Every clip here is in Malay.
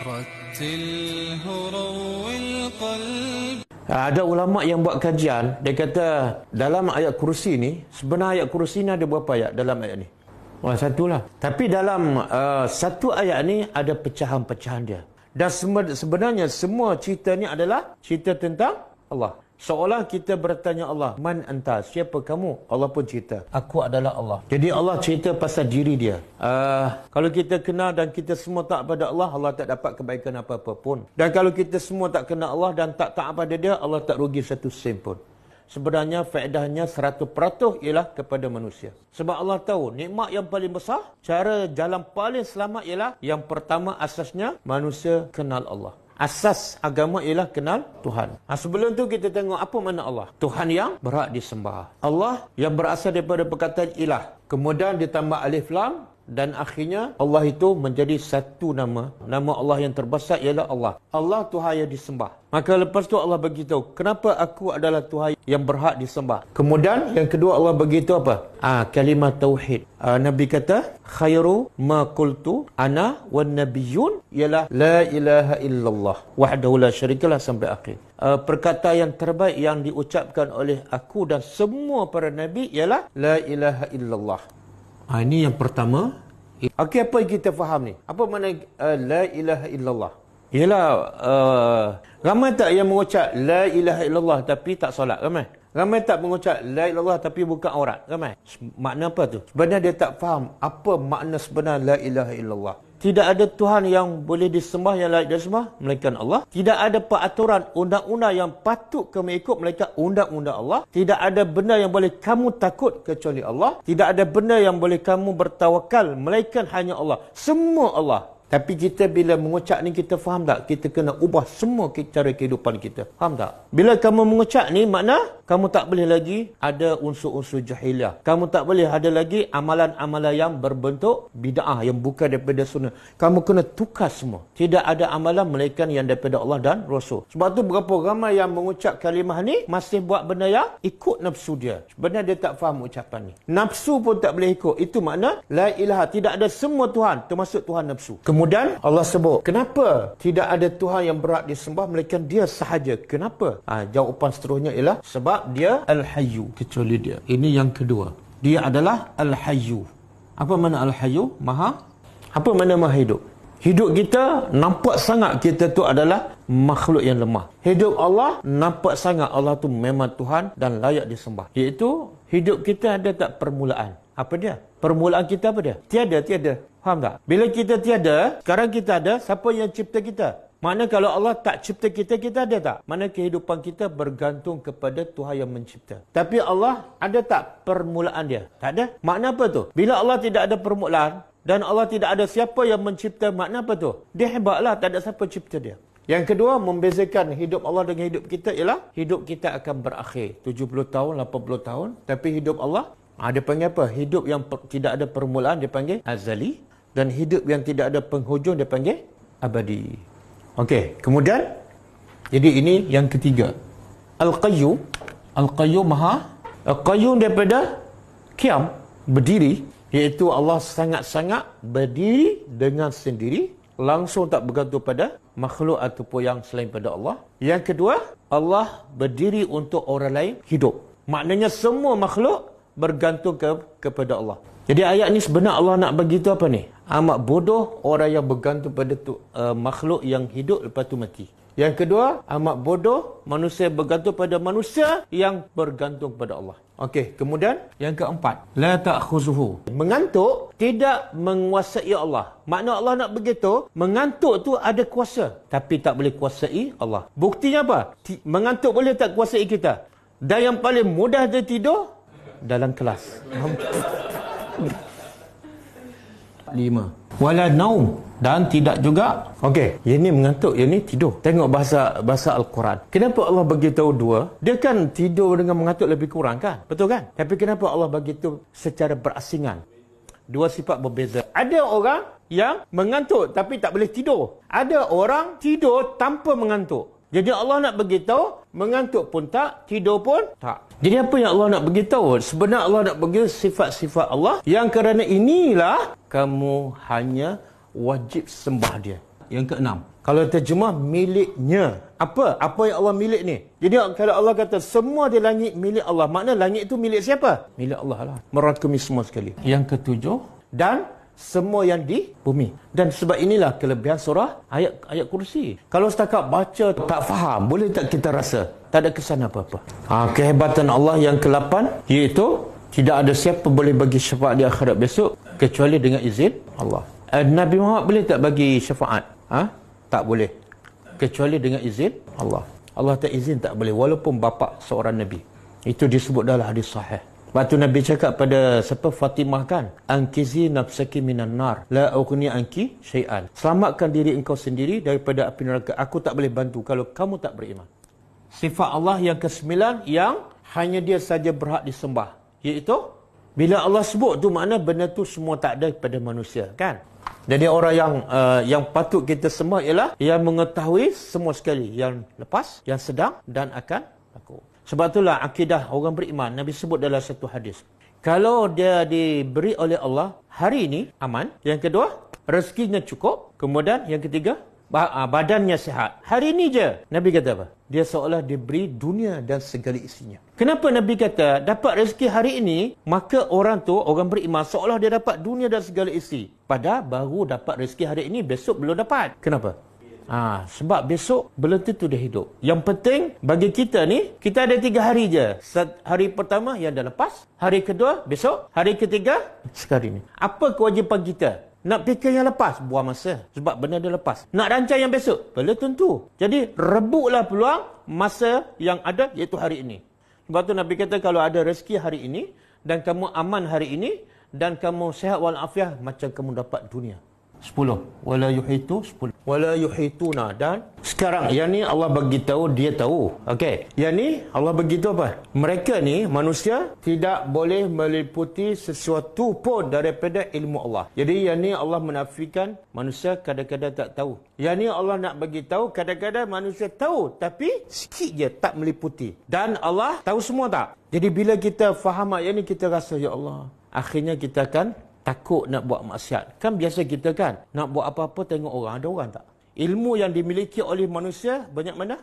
رتله روي القلب. Ada ulama' yang buat kajian, dia kata dalam ayat kursi ni, sebenarnya ayat kursi ni ada berapa ayat dalam ayat ni? Satulah. Tapi dalam satu ayat ni ada pecahan-pecahan dia. Dan sebenarnya semua cerita ni adalah cerita tentang Allah. Seolah kita bertanya Allah, man anta, siapa kamu? Allah pun cerita, aku adalah Allah. Jadi Allah cerita pasal diri dia. Kalau kita kenal dan kita semua tak pada Allah, Allah tak dapat kebaikan apa-apa pun. Dan kalau kita semua tak kenal Allah dan tak taat pada dia, Allah tak rugi satu sen pun. Sebenarnya faedahnya 100% ialah kepada manusia. Sebab Allah tahu nikmat yang paling besar, cara jalan paling selamat ialah yang pertama asasnya manusia kenal Allah. Asas agama ialah kenal Tuhan. Sebelum tu kita tengok apa makna Allah. Tuhan yang berhak disembah. Allah yang berasal daripada perkataan ilah. Kemudian ditambah alif lam. Dan akhirnya Allah itu menjadi satu nama. Nama Allah yang terbesar ialah Allah. Allah Tuhan yang disembah. Maka lepas tu Allah beritahu, kenapa aku adalah Tuhan yang berhak disembah. Kemudian yang kedua Allah beritahu apa? Kalimah tauhid. Nabi kata, khairu ma qultu ana wan nabiyyun ialah la ilaha illallah wahdahu la syarikalah sampai akhir. Perkataan yang terbaik yang diucapkan oleh aku dan semua para nabi ialah la ilaha illallah. Ini yang pertama. Okey, apa yang kita faham ni? Apa makna la ilaha illallah? Ialah ramai tak yang mengucap la ilaha illallah tapi tak solat? Ramai. Ramai tak mengucap la ilaha illallah tapi buka aurat? Ramai. Makna apa tu? Sebenarnya dia tak faham apa makna sebenar la ilaha illallah. Tidak ada Tuhan yang boleh disembah yang layak disembah melainkan Allah. Tidak ada peraturan undang-undang yang patut kamu ikut melainkan undang-undang Allah. Tidak ada benda yang boleh kamu takut kecuali Allah. Tidak ada benda yang boleh kamu bertawakal melainkan hanya Allah. Semua Allah. Tapi kita bila mengucap ni kita faham tak? Kita kena ubah semua cara kehidupan kita. Faham tak? Bila kamu mengucap ni makna kamu tak boleh lagi ada unsur-unsur jahiliah. Kamu tak boleh ada lagi amalan-amalan yang berbentuk bid'ah yang bukan daripada sunnah. Kamu kena tukar semua. Tidak ada amalan melainkan yang daripada Allah dan Rasul. Sebab tu berapa ramai yang mengucap kalimah ni masih buat benda yang ikut nafsu dia. Sebenarnya dia tak faham ucapan ni. Nafsu pun tak boleh ikut. Itu makna la ilaha. Tidak ada semua Tuhan termasuk Tuhan nafsu. Kemudian Allah sebut, kenapa tidak ada Tuhan yang berhak disembah melainkan dia sahaja? Kenapa? Jawapan seterusnya ialah sebab dia Al-Hayyu, kecuali dia. Ini yang kedua. Dia adalah Al-Hayyu. Apa makna Al-Hayyu? Maha. Apa makna maha hidup? Hidup kita nampak sangat kita tu adalah makhluk yang lemah. Hidup Allah nampak sangat Allah tu memang Tuhan dan layak disembah. Iaitu hidup kita ada tak permulaan? Apa dia? Permulaan kita apa dia? Tiada. Faham tak? Bila kita tiada, sekarang kita ada, siapa yang cipta kita? Mana kalau Allah tak cipta kita, kita ada tak? Mana kehidupan kita bergantung kepada Tuhan yang mencipta. Tapi Allah ada tak permulaan dia? Tak ada. Makna apa tu? Bila Allah tidak ada permulaan dan Allah tidak ada siapa yang mencipta, makna apa tu? Dia hebatlah, tak ada siapa cipta dia. Yang kedua, membezakan hidup Allah dengan hidup kita ialah hidup kita akan berakhir 70 tahun, 80 tahun. Tapi hidup Allah, dia panggil apa? Hidup yang tidak ada permulaan dia panggil azali, dan hidup yang tidak ada penghujung dia panggil abadi. Okey, kemudian jadi ini yang ketiga. Al-Qayyum. Al-Qayyum maha. Al-Qayyum daripada qiyam, berdiri, iaitu Allah sangat-sangat berdiri dengan sendiri, langsung tak bergantung pada makhluk ataupun yang selain pada Allah. Yang kedua, Allah berdiri untuk orang lain hidup. Maknanya semua makhluk bergantung kepada Allah. Jadi ayat ni sebenarnya Allah nak bagi tu apa ni? Amat bodoh orang yang bergantung pada makhluk yang hidup lepas tu mati. Yang kedua, amat bodoh manusia bergantung pada manusia yang bergantung pada Allah. Okey, kemudian yang keempat, la ta'khuzuhu. Mengantuk tidak menguasai Allah. Makna Allah nak begitu, mengantuk tu ada kuasa tapi tak boleh kuasai Allah. Buktinya apa? Mengantuk boleh tak kuasai kita? Dan yang paling mudah dia tidur dalam kelas. 5. Wala naum, dan tidak juga. Okey, yang ni mengantuk, yang ni tidur. Tengok bahasa Al-Quran. Kenapa Allah bagi tahu dua? Dia kan tidur dengan mengantuk lebih kurang kan? Betul kan? Tapi kenapa Allah bagi tahu secara berasingan? Dua sifat berbeza. Ada orang yang mengantuk tapi tak boleh tidur. Ada orang tidur tanpa mengantuk. Jadi Allah nak beritahu, mengantuk pun tak, tidur pun tak. Jadi apa yang Allah nak beritahu? Sebenarnya Allah nak bagi sifat-sifat Allah yang kerana inilah kamu hanya wajib sembah dia. Yang keenam. Kalau terjemah miliknya. Apa yang Allah milik ni? Jadi kalau Allah kata semua di langit milik Allah, makna langit itu milik siapa? Milik Allah lah. Merangkumi semua sekali. Yang ketujuh, dan semua yang di bumi. Dan sebab inilah kelebihan surah ayat kursi. Kalau setakat baca tak faham, boleh tak kita rasa tak ada kesan apa-apa. Kehebatan Allah yang ke-8 iaitu tidak ada siapa boleh bagi syafaat di akhirat besok kecuali dengan izin Allah. Nabi Muhammad boleh tak bagi syafaat? Tak boleh. Kecuali dengan izin Allah. Allah tak izin tak boleh, walaupun bapa seorang Nabi. Itu disebut dalam hadis sahih. Waktu Nabi cakap pada Fatimah kan, ankizi nafsaki minan nar la ughni anki syai'an. Selamatkan diri engkau sendiri daripada api neraka. Aku tak boleh bantu kalau kamu tak beriman. Sifat Allah yang ke-9 yang hanya dia saja berhak disembah, iaitu bila Allah sebut tu makna benda tu semua tak ada pada manusia kan. Jadi orang yang patut kita sembah ialah yang mengetahui semua sekali yang lepas, yang sedang dan akan berlaku. Sebab itulah akidah orang beriman, Nabi sebut dalam satu hadis, kalau dia diberi oleh Allah hari ini aman, yang kedua rezekinya cukup, kemudian yang ketiga badannya sihat. Hari ini je Nabi kata apa? Dia seolah diberi dunia dan segala isinya. Kenapa Nabi kata dapat rezeki hari ini, maka orang tu, orang beriman, seolah dia dapat dunia dan segala isi, padahal baru dapat rezeki hari ini, besok belum dapat. Kenapa? Sebab besok belum tentu dia hidup. Yang penting bagi kita ni, kita ada 3 hari je. Hari pertama yang dah lepas, hari kedua besok, hari ketiga sekarang ni. Apa kewajipan kita? Nak fikir yang lepas, buang masa. Sebab benda dah lepas. Nak rancang yang besok, belum tentu. Jadi rebutlah peluang masa yang ada, iaitu hari ini. Sebab tu Nabi kata kalau ada rezeki hari ini, dan kamu aman hari ini, dan kamu sihat walafiat, macam kamu dapat dunia. 10. Wala yuhitu 10. Wala yuhituna. Dan sekarang yang ni Allah bagi tahu dia tahu. Okey. Yang ni Allah bagi tahu apa? Mereka ni manusia tidak boleh meliputi sesuatu pun daripada ilmu Allah. Jadi yang ni Allah menafikan manusia kadang-kadang tak tahu. Yang ni Allah nak bagi tahu kadang-kadang manusia tahu tapi sikit je tak meliputi. Dan Allah tahu semua tak? Jadi bila kita faham ayat ni, kita rasa ya Allah, akhirnya kita akan takut nak buat maksiat. Kan biasa kita kan, nak buat apa-apa tengok orang, ada orang tak? Ilmu yang dimiliki oleh manusia banyak mana?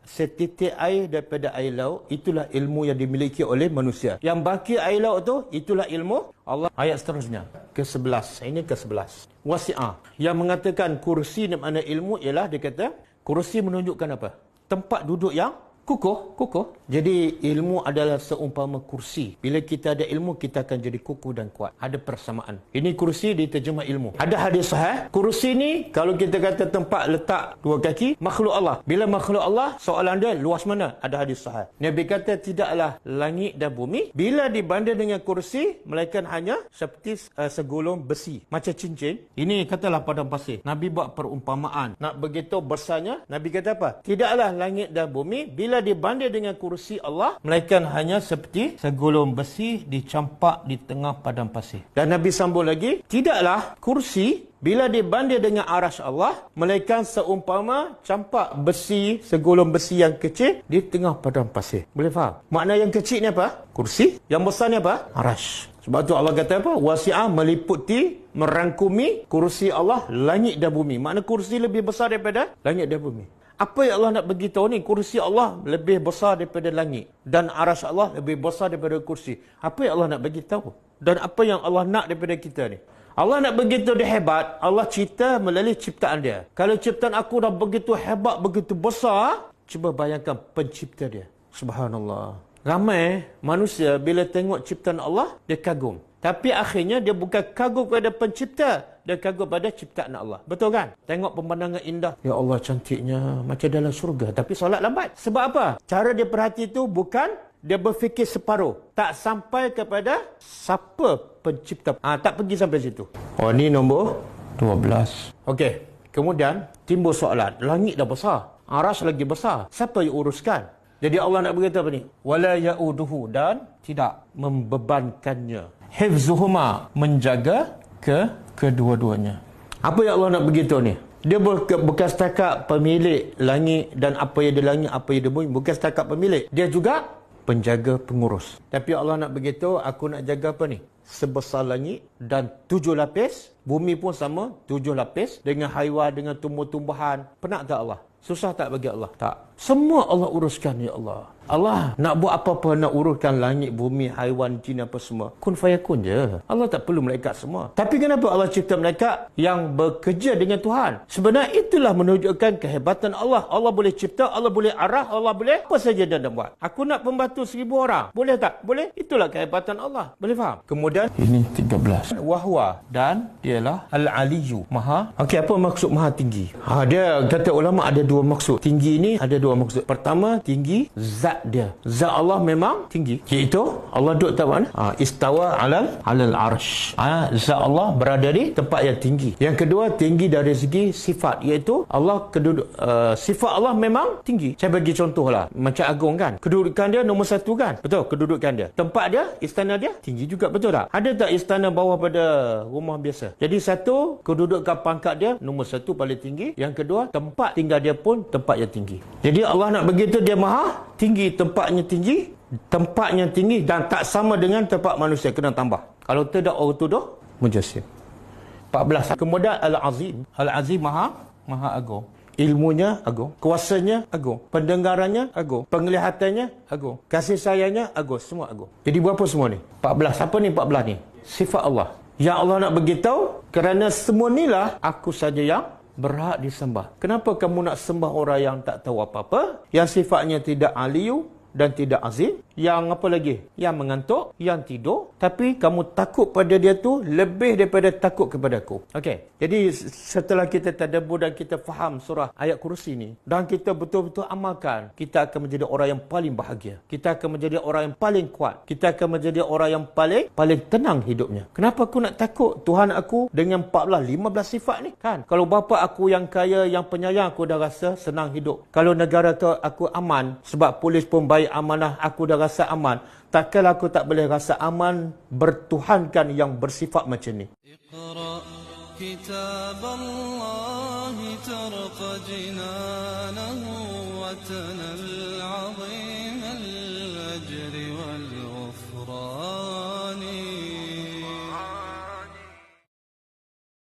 Setitik air daripada air laut, itulah ilmu yang dimiliki oleh manusia. Yang baki air laut tu, itulah ilmu Allah. Ayat seterusnya, ke-11. Ini ke-11. Wasi'ah. Yang mengatakan kursi ni makna ilmu ialah, dia kata, kursi menunjukkan apa? Tempat duduk yang kukuh. Jadi ilmu adalah seumpama kursi. Bila kita ada ilmu, kita akan jadi kukuh dan kuat. Ada persamaan. Ini kursi diterjemah ilmu. Ada hadis sahih. Kursi ni kalau kita kata tempat letak 2 kaki, makhluk Allah. Bila makhluk Allah, soalan dia luas mana? Ada hadis sahih. Nabi kata tidaklah langit dan bumi bila dibanding dengan kursi, melainkan hanya seperti segulung besi, macam cincin. Ini katalah padang pasir. Nabi buat perumpamaan. Nak begitu besarnya, Nabi kata apa? Tidaklah langit dan bumi bila dibanding dengan kursi Allah, melainkan hanya seperti segulung besi dicampak di tengah padang pasir. Dan Nabi sambung lagi, tidaklah kursi bila dibanding dengan arasy Allah, melainkan seumpama campak besi, segulung besi yang kecil di tengah padang pasir. Boleh faham? Makna yang kecil ni apa? Kursi. Yang besar ni apa? Arasy. Sebab tu Allah kata apa? Wasi'ah, meliputi, merangkumi kursi Allah langit dan bumi. Makna kursi lebih besar daripada langit dan bumi. Apa yang Allah nak beritahu ni? Kursi Allah lebih besar daripada langit. Dan arasy Allah lebih besar daripada kursi. Apa yang Allah nak beritahu? Dan apa yang Allah nak daripada kita ni? Allah nak begitu dia hebat, Allah cerita melalui ciptaan dia. Kalau ciptaan aku dah begitu hebat, begitu besar, cuba bayangkan pencipta dia. Subhanallah. Ramai manusia bila tengok ciptaan Allah, dia kagum. Tapi akhirnya dia bukan kagum kepada pencipta, dia kagum pada ciptaan Allah. Betul kan? Tengok pemandangan indah. Ya Allah, cantiknya macam dalam syurga. Tapi solat lambat. Sebab apa? Cara dia perhati itu bukan dia berfikir separuh. Tak sampai kepada siapa pencipta. Tak pergi sampai situ. Oh, ni nombor 12. Okey. Kemudian timbul soalan. Langit dah besar. Arasy lagi besar. Siapa yang uruskan? Jadi Allah nak berkata apa ni? Wala ya'uduhu, dan tidak membebankannya. Hifzuhuma, menjaga kedua-duanya. Apa yang Allah nak beritahu ni? Dia bukan setakat pemilik langit dan apa yang di langit, apa yang di bumi. Bukan setakat pemilik. Dia juga penjaga, pengurus. Tapi Allah nak beritahu, aku nak jaga apa ni? Sebesar langit dan 7 lapis. Bumi pun sama, 7 lapis. Dengan haiwan, dengan tumbuh-tumbuhan. Penat tak Allah? Susah tak bagi Allah? Tak. Semua Allah uruskan, ya Allah. Allah nak buat apa-apa, nak uruskan langit, bumi, haiwan, jin apa semua. Kun fayakun je. Allah tak perlu malaikat semua. Tapi kenapa Allah cipta malaikat yang bekerja dengan Tuhan? Sebenarnya itulah menunjukkan kehebatan Allah. Allah boleh cipta, Allah boleh arah, Allah boleh apa saja dia nak buat. Aku nak pembantu 1000 orang. Boleh tak? Boleh. Itulah kehebatan Allah. Boleh faham? Kemudian ini 13. Wahwa dan dialah Al-Aliyu. Maha. Okey, apa maksud maha tinggi? Dia kata ulama ada 2 maksud. Tinggi ini ada 2 maksud. Pertama, tinggi zat dia. Zat Allah memang tinggi. Iaitu Allah duduk tak mana? Istawa alal arsh. Zat Allah berada di tempat yang tinggi. Yang kedua, tinggi dari segi sifat, iaitu Allah sifat Allah memang tinggi. Saya bagi contoh lah, macam agung kan, kedudukan dia nombor 1 kan, betul, kedudukan dia, tempat dia, istana dia tinggi juga, betul tak? Ada tak istana bawah pada rumah biasa? Jadi satu, kedudukan pangkat dia nombor 1 paling tinggi. Yang kedua, tempat tinggal dia pun tempat yang tinggi. Jadi Allah nak begitu, dia maha tinggi, tempatnya tinggi dan tak sama dengan tempat manusia, kena tambah. Kalau tidak orang tuduh mujassim. 14. Kemudian Al-Azim. Al-Azim maha agung. Ilmunya agung, kuasanya agung, pendengarannya agung, penglihatannya agung, kasih sayangnya agung, semua agung. Jadi berapa semua ni? 14. Apa ni 14 ni? Sifat Allah. Yang Allah nak beritahu, kerana semua inilah aku saja yang berhak disembah. Kenapa kamu nak sembah orang yang tak tahu apa-apa, yang sifatnya tidak aliyu dan tidak azim, yang apa lagi, yang mengantuk, yang tidur, tapi kamu takut pada dia tu lebih daripada takut kepada aku. Okey, jadi setelah kita tadabbur dan kita faham surah ayat kursi ni dan kita betul-betul amalkan, kita akan menjadi orang yang paling bahagia, kita akan menjadi orang yang paling kuat, kita akan menjadi orang yang paling tenang hidupnya. Kenapa aku nak takut Tuhan aku dengan 14-15 sifat ni kan? Kalau bapa aku yang kaya, yang penyayang, aku dah rasa senang hidup. Kalau negara tu aku aman sebab polis pun baik, amanah, aku dah rasa aman. Takkan aku tak boleh rasa aman bertuhankan yang bersifat macam ni. اقرأ كتاب الله ترق جنانه وتنل عظيم